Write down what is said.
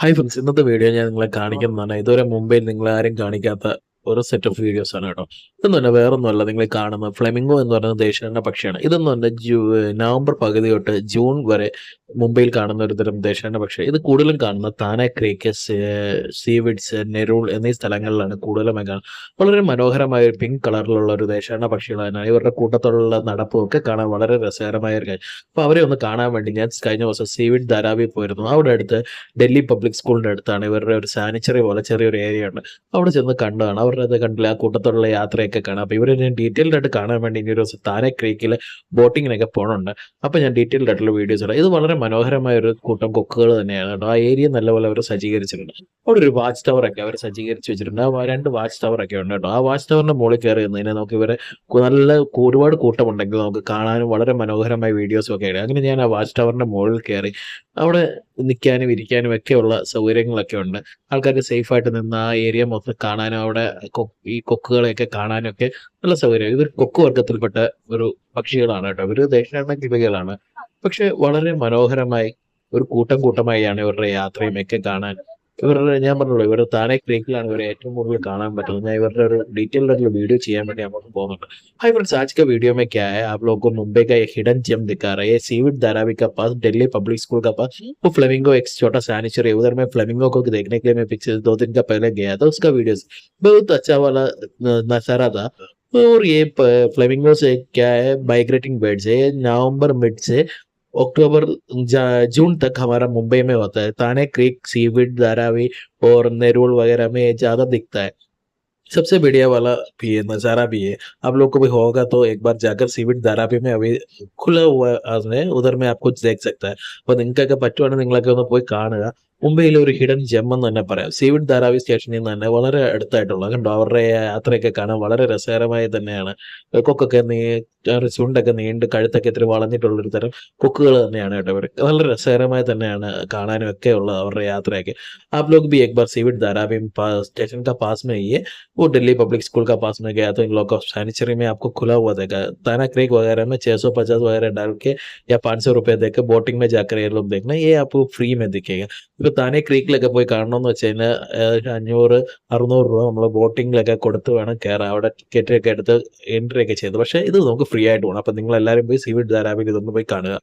Hi friends, ഇന്നത്തെ video ഞാൻ നിങ്ങളെ കാണിക്കുന്നതാണ്. ഇതുവരെ മുംബൈയിൽ നിങ്ങളാരും കാണിക്കാത്ത ഒരു സെറ്റ് ഓഫ് വീഡിയോസ് ആണ് കേട്ടോ. ഇതൊന്നും തന്നെ വേറൊന്നുമല്ല, നിങ്ങൾ കാണുന്ന ഫ്ലെമിംഗോ എന്ന് പറയുന്ന ദേശാടന പക്ഷിയാണ്. ഇതൊന്നും തന്നെ നവംബർ പകുതി തൊട്ട് ജൂൺ വരെ മുംബൈയിൽ കാണുന്ന ഒരു തരം ദേശാടന പക്ഷി. ഇത് കൂടുതലും കാണുന്ന താനെ ക്രീക്ക്, സീവിഡ്സ്, നെരൂൾ എന്നീ സ്ഥലങ്ങളിലാണ് കൂടുതലുമായി കാണുന്നത്. വളരെ മനോഹരമായ ഒരു പിങ്ക് കളറിലുള്ള ഒരു ദേശാടന പക്ഷികളാണ്. ഇവരുടെ കൂട്ടത്തോടുള്ള നടപ്പും ഒക്കെ കാണാൻ വളരെ രസകരമായ ഒരു കാര്യം. അപ്പോൾ അവരെ ഒന്ന് കാണാൻ വേണ്ടി ഞാൻ കഴിഞ്ഞ ദിവസം സീവിഡ് ധാരാവിൽ പോയിരുന്നു. അവിടെ അടുത്ത് ഡൽഹി പബ്ലിക് സ്കൂളിന്റെ അടുത്താണ് ഇവരുടെ ഒരു സാനിറ്ററി പോലെ ചെറിയൊരു ഏരിയ ഉണ്ട്. അവിടെ ചെന്ന് കണ്ടതാണ്. അവരുടെ അത് കണ്ടില്ല, ആ കൂട്ടത്തോടുള്ള യാത്രയൊക്കെ കാണാം. അപ്പോൾ ഇവരെ ഞാൻ ഡീറ്റെയിൽഡ് ആയിട്ട് കാണാൻ വേണ്ടി ഇനി ഒരു ദിവസം താനെ ക്രീക്കിൽ ബോട്ടിങ്ങിനൊക്കെ പോകണുണ്ട്. അപ്പോൾ ഞാൻ ഡീറ്റെയിൽഡ് ആയിട്ടുള്ള വീഡിയോസ് ഇടാം. ഇത് വളരെ മനോഹരമായ ഒരു കൂട്ടം കൊക്കുകൾ തന്നെയാണ് കേട്ടോ. ആ ഏരിയ നല്ലപോലെ അവർ സജ്ജീകരിച്ചിട്ടുണ്ട്. അവിടെ ഒരു വാച്ച് ടവർ ഒക്കെ അവർ സജ്ജീകരിച്ച് വെച്ചിട്ടുണ്ട്. ആ രണ്ട് വാച്ച് ടവർ ഒക്കെ ഉണ്ട് കേട്ടോ. ആ വാച്ച് ടവറിന്റെ മുകളിൽ കയറി നിന്നതിനെ നമുക്ക് ഇവരെ നല്ല ഒരുപാട് കൂട്ടമുണ്ടെങ്കിൽ നമുക്ക് കാണാനും വളരെ മനോഹരമായ വീഡിയോസും ഒക്കെ ഇടാം. അങ്ങനെ ഞാൻ ആ വാച്ച് ടവറിന്റെ മുകളിൽ കയറി അവിടെ നിൽക്കാനും ഇരിക്കാനും ഒക്കെയുള്ള സൗകര്യങ്ങളൊക്കെ ഉണ്ട്. ആൾക്കാർക്ക് സേഫായിട്ട് നിന്ന് ആ ഏരിയ മൊത്തം കാണാനും അവിടെ ഈ കൊക്കുകളെയൊക്കെ കാണാനും ഒക്കെ നല്ല സൗകര്യം. ഇവർ കൊക്ക് വർഗ്ഗത്തിൽപ്പെട്ട ഒരു പക്ഷികളാണ് കേട്ടോ. ഇവർ ദേശാടന കിളികളാണ്. പക്ഷെ വളരെ മനോഹരമായി ഒരു കൂട്ടം കൂട്ടമായാണ് ഇവരുടെ യാത്രയും ഒക്കെ കാണാൻ. ഇവരുടെ ഞാൻ പറഞ്ഞല്ലോ, ഇവരുടെ താനെ ക്രീക്കിലാണ് ഇവരെ ഏറ്റവും കൂടുതൽ കാണാൻ പറ്റുന്നത്. ഞാൻ ഇവരുടെ ഒരു ഡീറ്റെയിൽഡ് ആയിട്ടുള്ള വീഡിയോ ചെയ്യാൻ വേണ്ടി അങ്ങോട്ട് പോകുന്നുണ്ട്. हाय फ्रेंड्स, आज का वीडियो में क्या है, आप लोगों को मुंबई का एक हिडन जेम दिखा रहा है। ये सीविड धारावी का पास, दिल्ली पब्लिक स्कूल का पास वो फ्लेमिंगो एक छोटा सैनिचरी है। उधर मैं फ्लेमिंगो को देखने के लिए मैं पिछले 2 दिन का पहले गया था। उसका वीडियो बहुत अच्छा वाला नजारा था। और ये फ्लेमिंगो से क्या है, माइग्रेटिंग बर्ड्स है। नवंबर मिड से अक्टूबर जून तक हमारा मुंबई में होता है। ताने क्रीक, सीविड धारावी और नेरुल वगैरह में ज्यादा दिखता है। सबसे बढ़िया वाला भी है, नज़ारा भी है। आप लोग को भी होगा तो एक बार जाकर सीविड धारावी में अभी खुला हुआ है, उधर में आपको देख सकता है. അപ്പോൾ നിങ്ങൾക്കൊക്കെ പറ്റുവാണെങ്കിൽ നിങ്ങളൊക്കെ ഒന്ന് പോയി കാണുക. മുംബൈയിലെ ഒരു ഹിഡൻ ജെം എന്ന് തന്നെ പറയാം. സീവിഡ് ധാരാവി സ്റ്റേഷനിൽ നിന്ന് തന്നെ വളരെ അടുത്തായിട്ടുള്ള കണ്ടോ, അവരുടെ യാത്രയൊക്കെ കാണാൻ വളരെ രസകരമായി തന്നെയാണ്. കൊക്കൊക്കെ ചുണ്ടൊക്കെ നീണ്ട് കഴുത്തൊക്കെ ഇത്തിരി വളഞ്ഞിട്ടുള്ളൊരു തരം കൊക്കുകൾ തന്നെയാണ് കേട്ടോ. ഇവർ വളരെ രസകരമായി തന്നെയാണ് കാണാനും ഒക്കെ ഉള്ള അവരുടെ യാത്രയൊക്കെ. आप लोग भी एक बार सीविड धारावी स्टेशन का पास में ही है, वो दिल्ली पब्लिक स्कूल का पास में गया तो इन लोग का सैनिचरी में आपको खुला हुआ देगा। ताना क्रीक वगैरह में 650 वगैरह डाल के या 500 रुपये देकर बोटिंग में जाकर ये लोग देखना, ये आपको फ्री में दिखेगा. ഇപ്പോൾ താനെ ക്രീക്കിലൊക്കെ പോയി കാണണമെന്ന് വെച്ച് കഴിഞ്ഞാൽ 500-600 രൂപ നമ്മൾ ബോട്ടിങ്ങിലൊക്കെ കൊടുത്ത് വേണം കയറാൻ. അവിടെ ടിക്കറ്റ് ഒക്കെ എടുത്ത് എൻട്രി ഒക്കെ ചെയ്ത്. പക്ഷേ ഇത് നമുക്ക് ഫ്രീ ആയിട്ട് പോകണം. അപ്പം നിങ്ങൾ എല്ലാവരും പോയി സീവിഡ് ധാരാവിയിൽ ഇതൊന്ന് പോയി കാണുക.